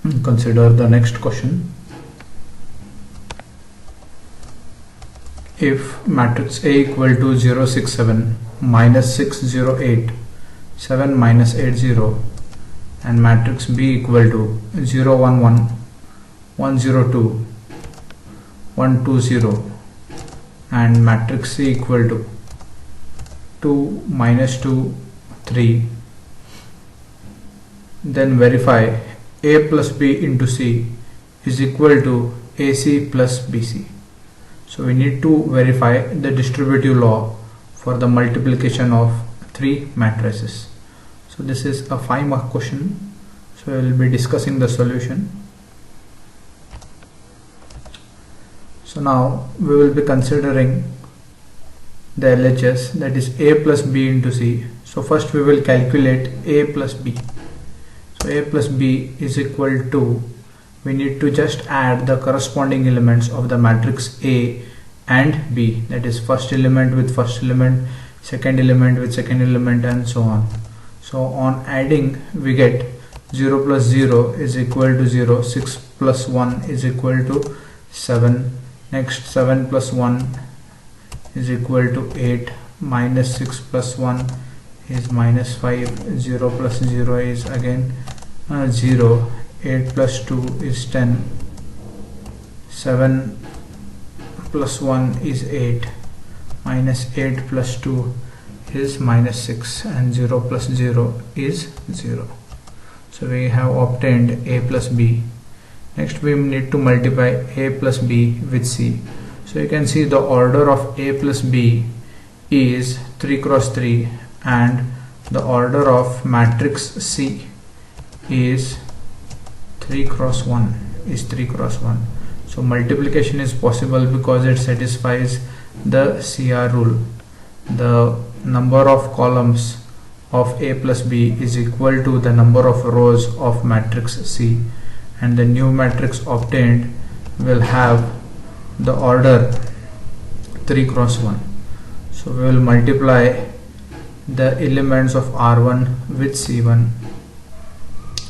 Consider the next question. If matrix A equal to 0, 6, 7, minus 6, 0, 8, 7 minus 8, 0, and matrix B equal to 0, 1, 1, 1, 0, 2, 1, 2, 0, and matrix C equal to 2, minus 2, 3, then verify A plus B into C is equal to AC plus BC. So we need to verify the distributive law for the multiplication of three matrices. So this is a 5-mark question. So we will be discussing the solution. So now we will be considering the LHS, that is A plus B into C. So first we will calculate A plus B. So A plus B is equal to, we need to just add the corresponding elements of the matrix A and B, that is first element with first element, second element with second element, and so on. So on adding we get 0 plus 0 is equal to 0, 6 plus 1 is equal to 7, next 7 plus 1 is equal to 8, minus 6 plus 1 is minus 5, 0 plus 0 is again 0, 8 plus 2 is 10, 7 plus 1 is 8, minus 8 plus 2 is minus 6, and 0 plus 0 is 0. So we have obtained A plus B. Next we need to multiply A plus B with C. So you can see the order of A plus B is 3 cross 3, and the order of matrix C is 3 cross 1 is 3 cross 1. So multiplication is possible because it satisfies the CR rule. The number of columns of A plus B is equal to the number of rows of matrix C, and the new matrix obtained will have the order 3 cross 1. So we will multiply the elements of R1 with C1,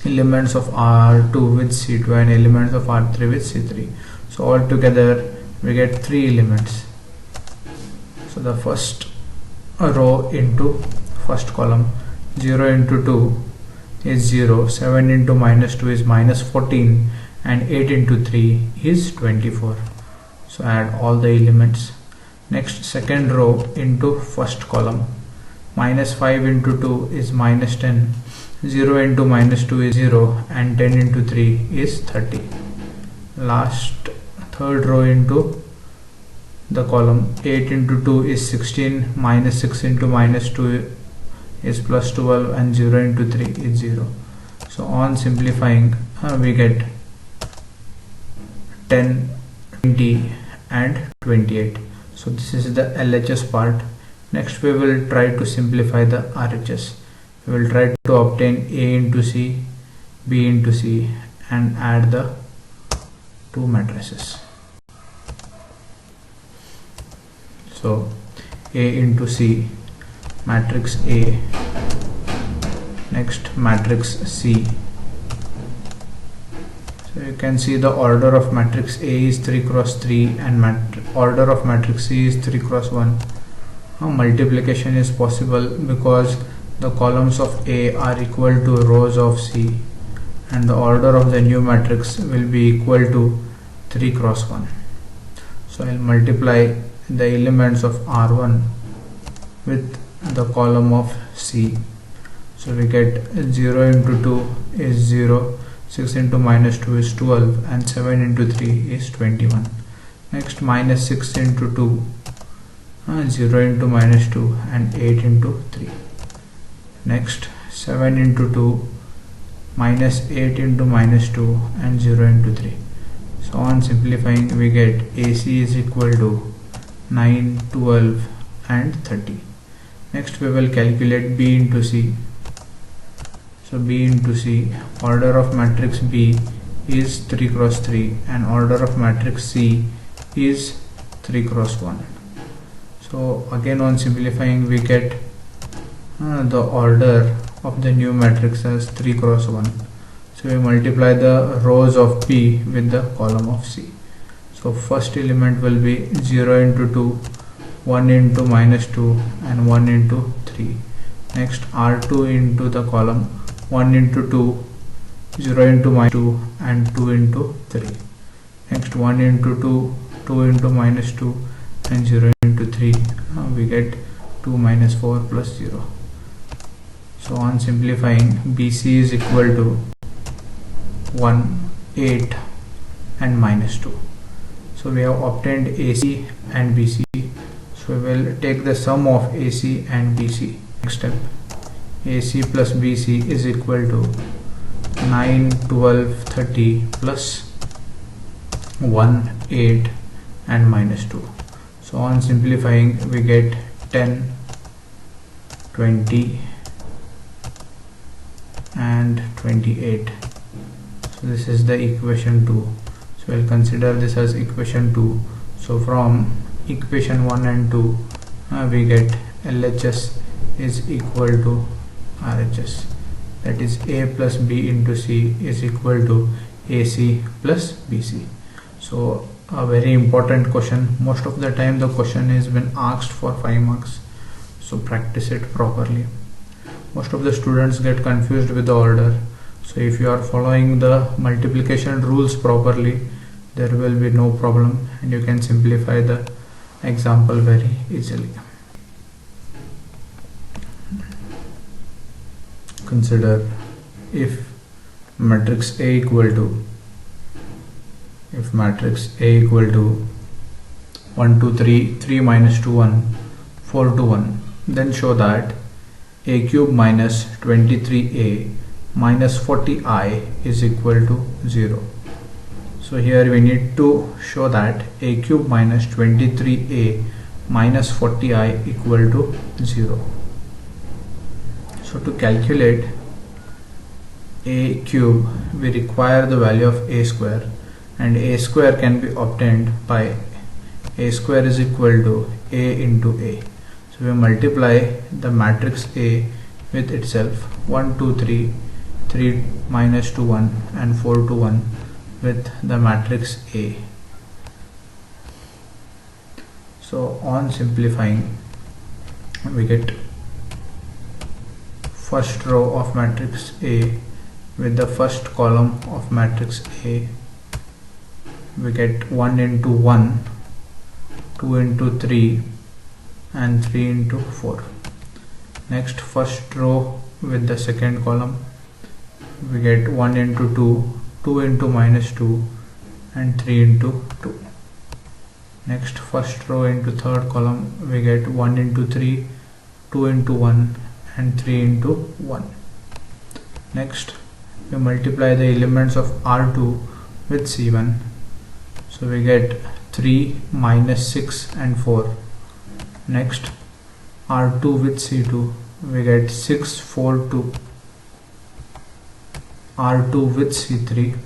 elements of R2 with C2, and elements of R3 with C3. So all together we get 3 elements. So the first row into first column, 0 into 2 is 0, 7 into minus 2 is minus 14, and 8 into 3 is 24. So add all the elements. Next, second row into first column, minus 5 into 2 is minus 10, 0 into minus 2 is 0, and 10 into 3 is 30. Last, third row into the column, 8 into 2 is 16, minus 6 into minus 2 is plus 12, and 0 into 3 is 0. So on simplifying we get 10, 20, and 28. So this is the LHS part. Next we will try to simplify the RHS. We will try to obtain A into C, B into C, and add the two matrices. So A into C, matrix A, next matrix C. So you can see the order of matrix A is 3 cross 3, and order of matrix C is 3 cross 1. Multiplication is possible because the columns of A are equal to rows of C, and the order of the new matrix will be equal to 3 cross 1. So I will multiply the elements of R1 with the column of C. So we get 0 into 2 is 0, 6 into minus 2 is 12, and 7 into 3 is 21. Next, minus 6 into 2, 0 into minus 2, and 8 into 3. Next, 7 into 2, minus 8 into minus 2, and 0 into 3. So on simplifying we get AC is equal to 9, 12, and 30. Next we will calculate B into C. So B into C, order of matrix B is 3 cross 3, and order of matrix C is 3 cross 1. So again on simplifying we get the order of the new matrix as 3 cross 1. So we multiply the rows of B with the column of C. So first element will be 0 into 2, 1 into minus 2 and 1 into 3. Next R2 into the column 1 into 2, 0 into minus 2 and 2 into 3. Next 1 into 2, 2 into minus 2 and 0 into 3. We get 2 minus 4 plus 0. So on simplifying, BC is equal to 1, 8 and minus 2. So we have obtained AC and BC. So we will take the sum of AC and BC. Next step, AC plus BC is equal to 9, 12, 30 plus 1, 8 and minus 2. So on simplifying, we get 10, 20 and 28. So this is the equation 2. So we'll consider this as equation 2. So from equation 1 and 2, we get LHS is equal to RHS. That is A plus B into C is equal to AC plus BC. So a very important question. Most of the time the question has been asked for 5 marks. So practice it properly. Most of the students get confused with the order. So if you are following the multiplication rules properly, there will be no problem and you can simplify the example very easily. Consider if matrix A equal to 1 2 3 3 minus 2 1 4 2 1, then show that a cube minus 23a minus 40i is equal to 0. So here we need to show that a cube minus 23a minus 40i equal to 0. So to calculate a cube, we require the value of a square, and a square can be obtained by a square is equal to a into a. So we multiply the matrix A with itself 1 2 3 3 minus 2 1 and 4 2 1 with the matrix A. So on simplifying, we get first row of matrix A with the first column of matrix A. We get 1 into 1, 2 into 3 and 3 into 4. Next first row with the second column, we get 1 into 2, 2 into minus 2 and 3 into 2. Next first row into third column, we get 1 into 3, 2 into 1 and 3 into 1. Next we multiply the elements of R2 with C1. So we get 3 minus 6 and 4. Next R2 with C2, we get 6 4 2. R2 with C3,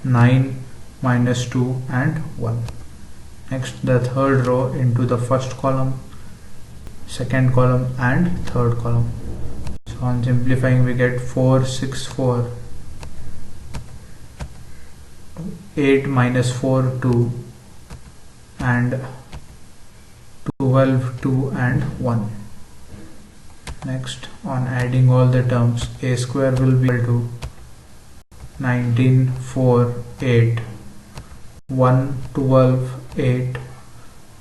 9 minus 2 and 1. Next the third row into the first column, second column and third column. So on simplifying, we get 4 6 4, 8 minus 4 2 and 12 2 and 1. Next on adding all the terms, a square will be equal to 19 4 8 1 12 8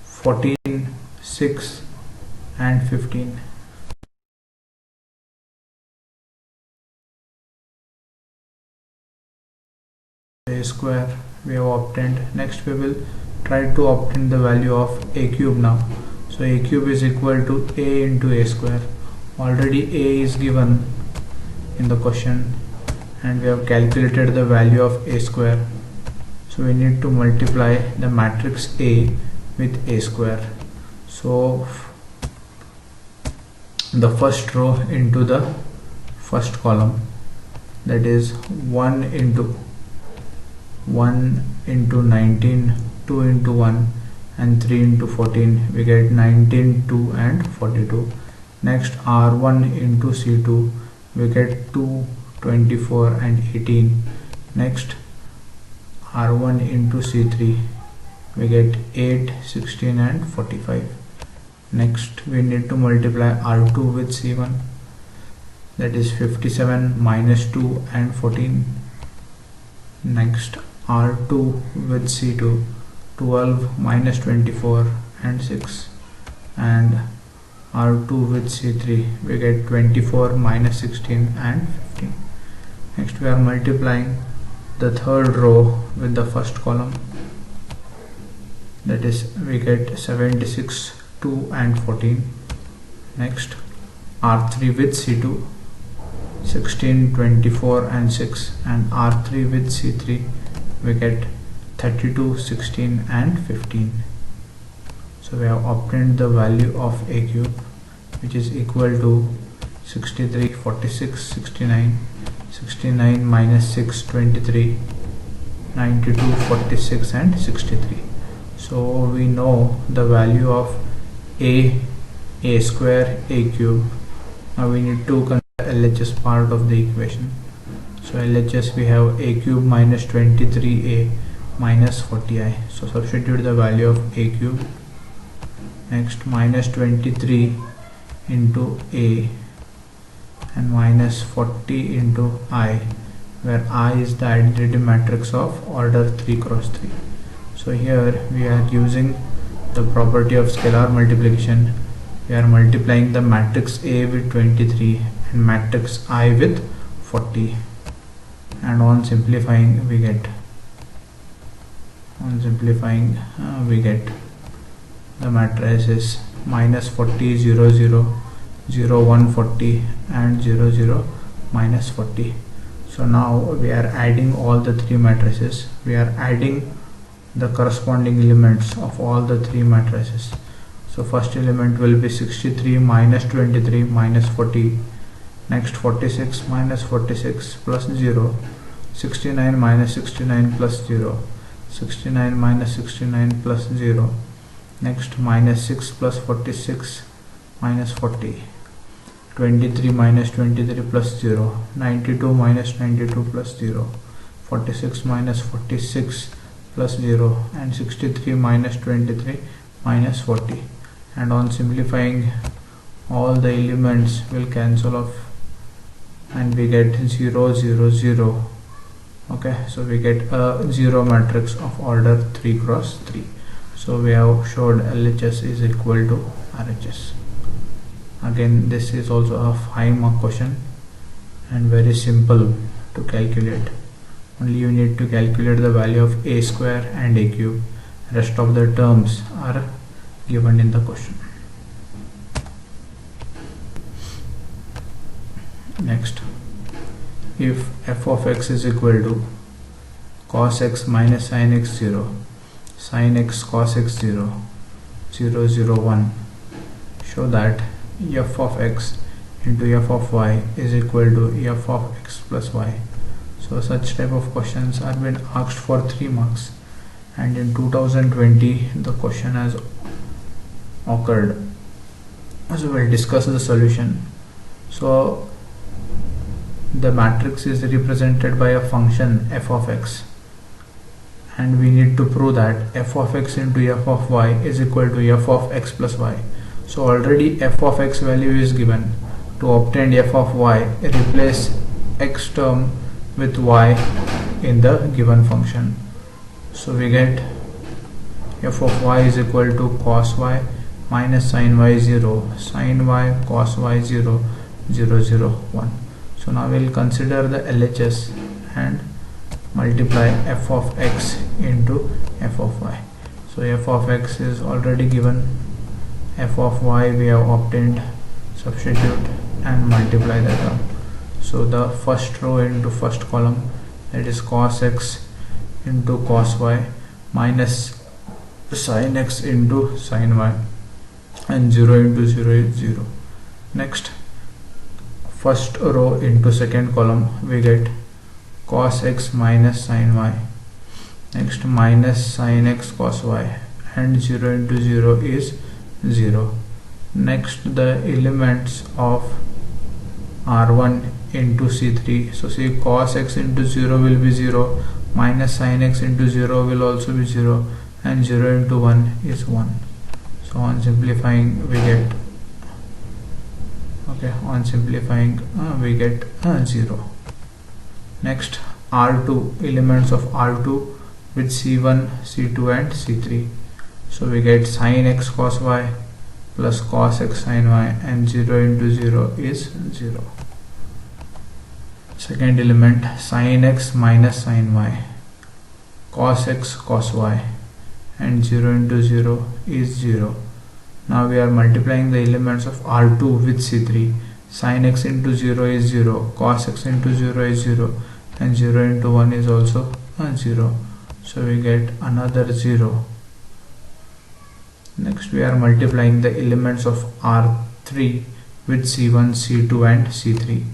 14 6 and 15. A square we have obtained. Next we will try to obtain the value of a cube now. So a cube is equal to a into a square. Already a is given in the question and we have calculated the value of a square. So we need to multiply the matrix A with a square. So the first row into the first column, that is 1 into 19, 2 into 1 and 3 into 14. We get 19 2 and 42. Next R1 into C2, we get 2 24 and 18. Next R1 into C3, we get 8, 16 and 45. Next we need to multiply R2 with C1, that is 57 minus 2 and 14. Next R2 with C2, 12 minus 24 and 6. And R2 with C3, we get 24 minus 16 and 15. Next we are multiplying the third row with the first column, that is we get 76, 2 and 14. Next R3 with C2, 16, 24 and 6, and R3 with C3 we get 32, 16 and 15. So we have obtained the value of A cube, which is equal to 63, 46, 69, 69 minus 6, 23, 92, 46 and 63. So we know the value of A square, A cube. Now we need to consider LHS part of the equation. So LHS we have A cube minus 23A minus 40I. So substitute the value of A cube. Next minus 23 into A and minus 40 into I, where I is the identity matrix of order 3 cross 3. So here we are using the property of scalar multiplication. We are multiplying the matrix A with 23 and matrix I with 40, and on simplifying we get the matrices minus 40, 0, 0, 0, 1, 40 and 0, 0, minus 40. So now we are adding all the three matrices. We are adding the corresponding elements of all the three matrices. So first element will be 63 minus 23 minus 40. Next 46 minus 46 plus 0. 69 minus 69 plus 0. 69 minus 69 plus 0. Next minus 6 plus 46 minus 40. 23 minus 23 plus 0. 92 minus 92 plus 0. 46 minus 46 plus 0, and 63 minus 23 minus 40. And on simplifying, all the elements will cancel off and we get 0, 0, 0. Okay, so we get a 0 matrix of order 3 cross 3. So we have showed LHS is equal to RHS. Again, this is also a 5-mark question and very simple to calculate. Only you need to calculate the value of A square and A cube. Rest of the terms are given in the question. Next, if f of x is equal to cos x minus sin x 0, sin x cos x 0, 0, 0, 1, show that f of x into f of y is equal to f of x plus y. So such type of questions are been asked for 3 marks, and in 2020 the question has occurred. So we'll discuss the solution. So the matrix is represented by a function f of x, and we need to prove that f of x into f of y is equal to f of x plus y. So already f of x value is given. To obtain f of y, replace x term with y in the given function. So we get f of y is equal to cos y minus sin y 0, sin y cos y 0, 0, 0, 1. So now we'll consider the LHS and multiply f of x into f of y. So f of x is already given, f of y we have obtained. Substitute and multiply the term. So the first row into first column, that is cos x into cos y minus sin x into sin y, and 0 into 0 is 0. Next, first row into second column, we get cos x minus sin y. Next minus sin x cos y, and 0 into 0 is 0. Next, the elements of R1 into C3. So see, cos x into 0 will be 0, minus sin x into 0 will also be 0, and 0 into 1 is 1. So on simplifying we get, we get 0. Next, R2, elements of R2 with C1, C2 and C3. So we get sin x cos y plus cos x sin y, and 0 into 0 is 0. Second element, sin x minus sin y, cos x cos y, and 0 into 0 is 0. Now we are multiplying the elements of R2 with C3. Sin x into 0 is 0, cos x into 0 is 0, and 0 into 1 is also 0. So we get another 0. Next we are multiplying the elements of R3 with C1, C2 and C3.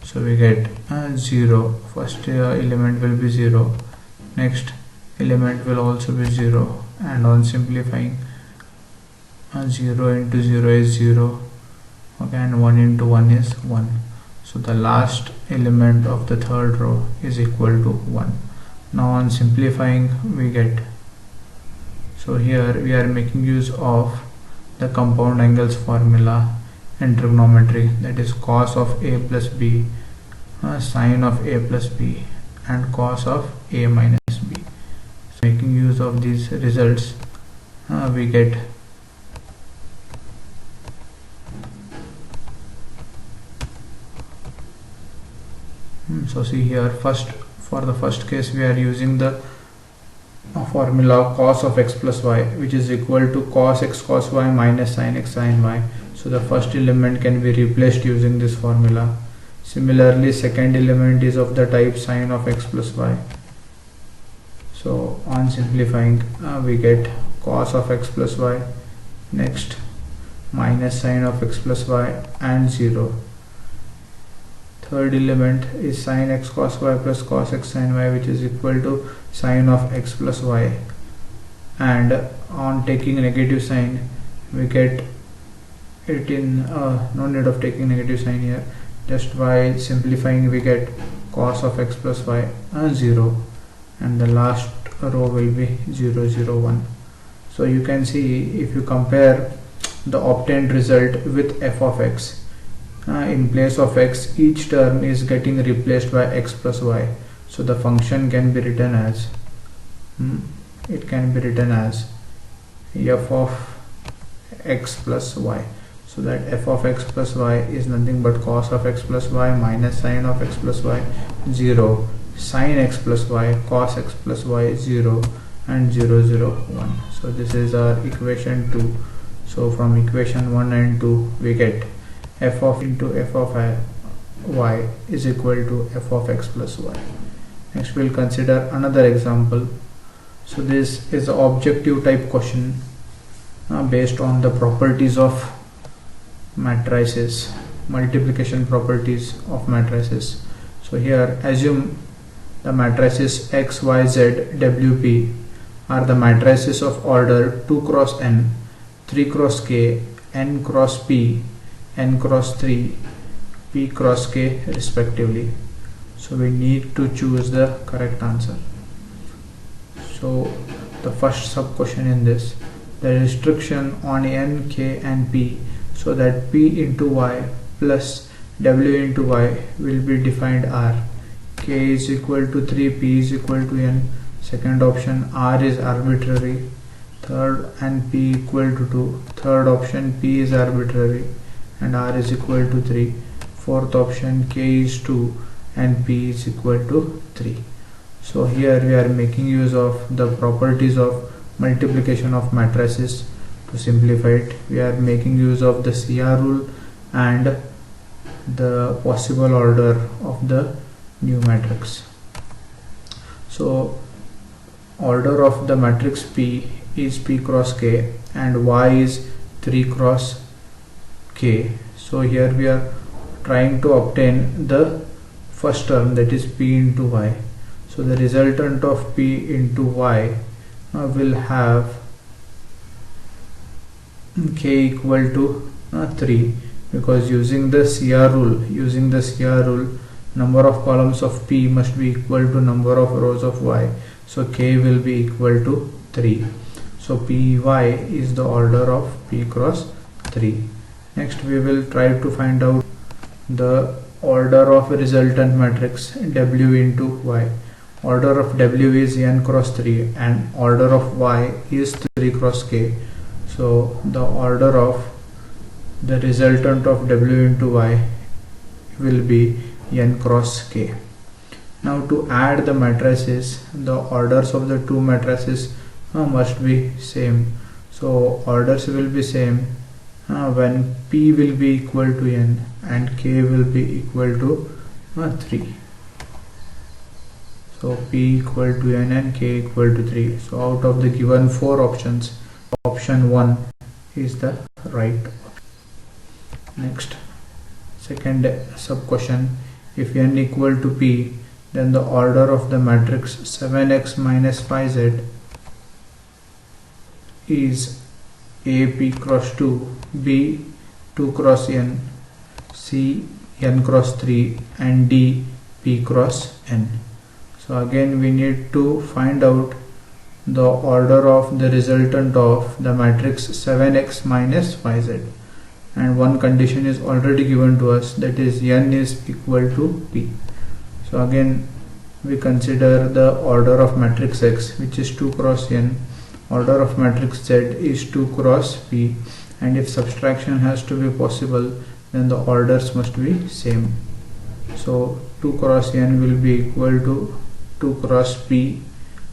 So we get 0. First element will be 0. Next element will also be 0. And on simplifying, 0 into 0 is 0. Okay, and 1 into 1 is 1. So the last element of the third row is equal to 1. Now on simplifying we get, so here we are making use of the compound angles formula in trigonometry, that is cos of a plus b, sine of a plus b, and cos of a minus b. So making use of these results, we get so see here, for the first case we are using the formula cos of x plus y, which is equal to cos x cos y minus sin x sin y. So the first element can be replaced using this formula. Similarly, second element is of the type sin of x plus y. So on simplifying, we get cos of x plus y, next minus sin of x plus y, and 0. Third element is sin x cos y plus cos x sin y, which is equal to sin of x plus y, and on taking negative sign we get it in no need of taking negative sign here, just by simplifying we get cos of x plus y 0, and the last row will be 0 0 1. So you can see, if you compare the obtained result with f of x, in place of x each term is getting replaced by x plus y. So the function can be written as f of x plus y. So that f of x plus y is nothing but cos of x plus y minus sin of x plus y 0, sin x plus y, cos x plus y 0, and 0 0 1. So this is our equation 2. So from equation 1 and 2 we get f of into f of y is equal to f of x plus y. Next we'll consider another example. So this is an objective type question based on the properties of matrices, multiplication properties of matrices. So here assume the matrices x, y, z, w, p are the matrices of order 2 cross n, 3 cross k, n cross p, n cross 3, p cross k respectively. So we need to choose the correct answer. So the first sub question in this, the restriction on n, k and p, so that p into y plus w into y will be defined r. K is equal to 3, p is equal to n. Second option, r is arbitrary. Third, and p equal to 2. Third option, p is arbitrary and r is equal to 3. Fourth option, k is 2 and p is equal to 3. So here we are making use of the properties of multiplication of matrices. To simplify it, we are making use of the CR rule and the possible order of the new matrix. So order of the matrix P is P cross K and Y is 3 cross K. So here we are trying to obtain the first term, that is P into Y. So the resultant of P into Y will have K equal to 3, because using the CR rule, number of columns of P must be equal to number of rows of Y. So K will be equal to 3. So Py is the order of P cross 3. Next we will try to find out the order of resultant matrix W into Y. Order of W is n cross 3 and order of Y is 3 cross K. So the order of the resultant of W into Y will be n cross K. Now to add the matrices, the orders of the two matrices must be same. So orders will be same when P will be equal to n and K will be equal to 3. So P equal to n and K equal to 3. So out of the given 4 options, option 1 is the right option. Next, second sub question, if n equal to P, then the order of the matrix 7x minus 5z is A P cross 2, B 2 cross n, C n cross 3 and D P cross n. So again we need to find out the order of the resultant of the matrix 7x minus 5z, and one condition is already given to us, that is n is equal to P. So again we consider the order of matrix X, which is 2 cross n, order of matrix Z is 2 cross P, and if subtraction has to be possible then the orders must be same. So 2 cross n will be equal to 2 cross P.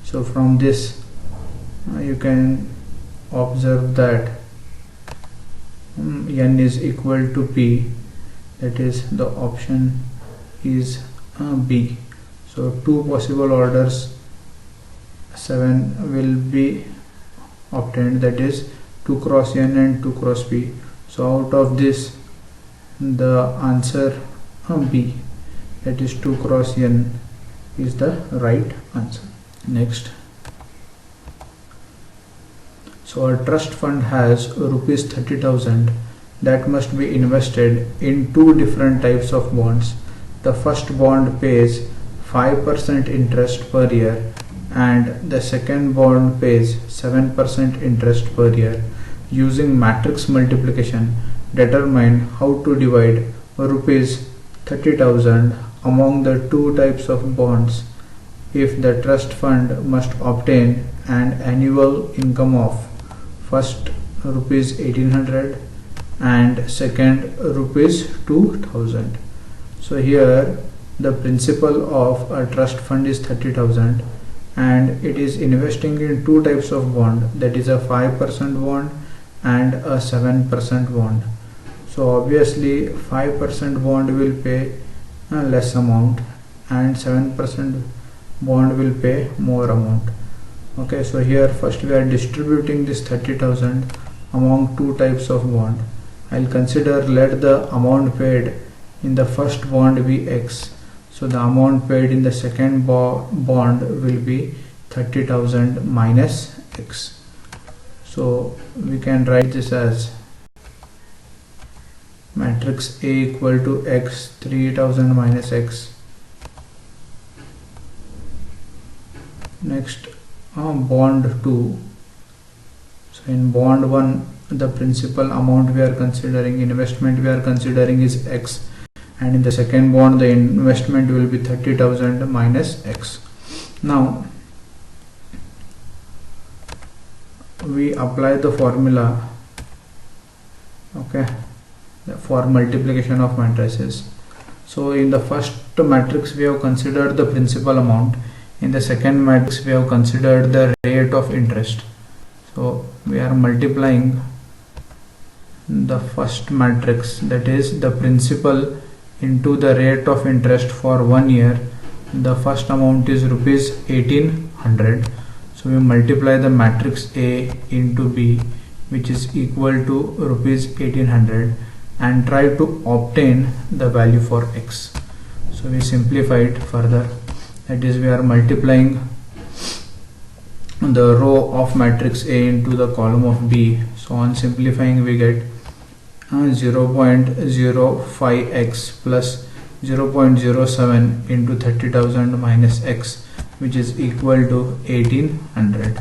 So from this you can observe that n is equal to P, that is the option is B. So two possible orders 7 will be obtained, that is 2 cross n and 2 cross P. So out of this the answer B, that is 2 cross n, is the right answer. Next, so a trust fund has rupees 30,000 that must be invested in two different types of bonds. The first bond pays 5% interest per year and the second bond pays 7% interest per year. Using matrix multiplication, determine how to divide rupees 30,000 among the two types of bonds if the trust fund must obtain an annual income of first rupees 1800 and second rupees 2000. So here the principal of a trust fund is 30,000 and it is investing in two types of bond, that is a 5% bond and a 7% bond. So obviously 5% bond will pay a less amount and 7% bond will pay more amount. Okay, so here first we are distributing this 30,000 among two types of bond. I'll consider let the amount paid in the first bond be X. So the amount paid in the second bond will be 30,000 minus X. So we can write this as matrix A equal to X, 3000 minus X. Next, bond 2. So in bond 1 the principal amount we are considering, investment we are considering is X, and in the second bond the investment will be 30,000 minus X. Now we apply the formula, okay, for multiplication of matrices. So in the first matrix we have considered the principal amount, in the second matrix we have considered the rate of interest. So we are multiplying the first matrix, that is the principal into the rate of interest for 1 year. The first amount is rupees 1800. So we multiply the matrix A into B, which is equal to rupees 1800, and try to obtain the value for X. So we simplify it further, that is we are multiplying the row of matrix A into the column of B. So on simplifying we get 0.05x plus 0.07 into 30,000 minus x, which is equal to 1800.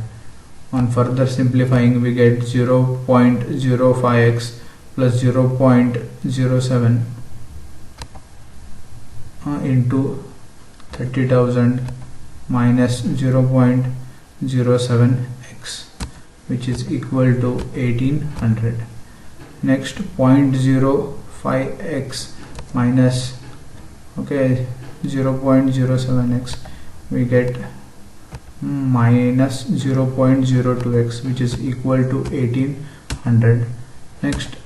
On further simplifying, we get 0.05x plus 0.07 into 30,000 minus 0.07x, which is equal to 1800. Next, 0.05x minus 0.07x, we get minus 0.02x, which is equal to 1800. Next,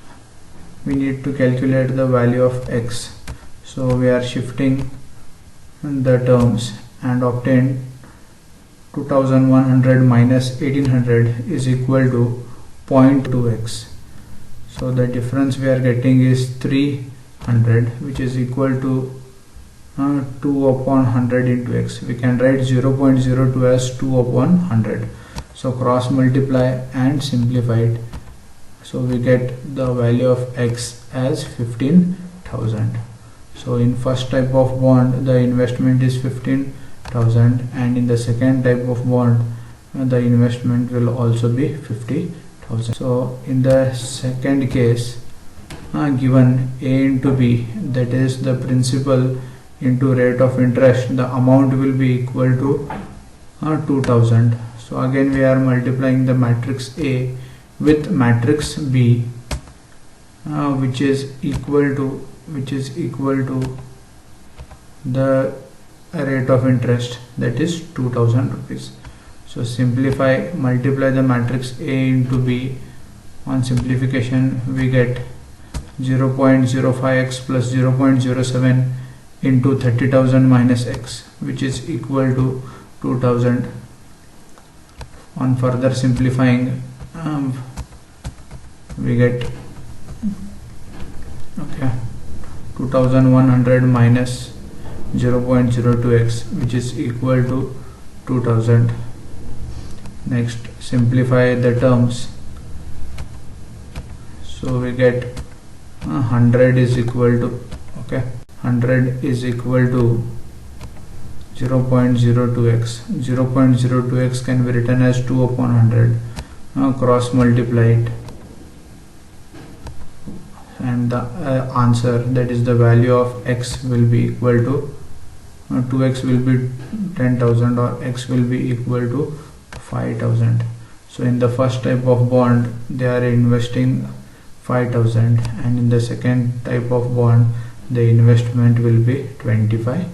we need to calculate the value of x. So we are shifting the terms and obtain 2100 minus 1800 is equal to 0.2x. So the difference we are getting is 300, which is equal to 2 upon 100 into x. We can write 0.02 as 2 upon 100. So cross multiply and simplify it. So we get the value of x as 15,000. So in first type of bond, the investment is 15,000, and in the second type of bond, the investment will also be 50,000. So in the second case, given A into B, that is the principal into rate of interest, the amount will be equal to 2000. So again we are multiplying the matrix A with matrix B, which is equal to the rate of interest, that is 2000 rupees. So simplify, multiply the matrix A into B. On simplification, we get 0.05x plus 0.07 into 30,000 minus x, which is equal to 2000. On further simplifying, we get 2100 minus 0.02x, which is equal to 2000. Next, simplify the terms. So we get 100 is equal to 0.02x. 0.02x can be written as 2 upon 100. Cross multiply it, and the answer, that is the value of x, will be equal to 2x will be 10,000, or x will be equal to 5,000. So in the first type of bond, they are investing 5,000, and in the second type of bond, the investment will be 25,000.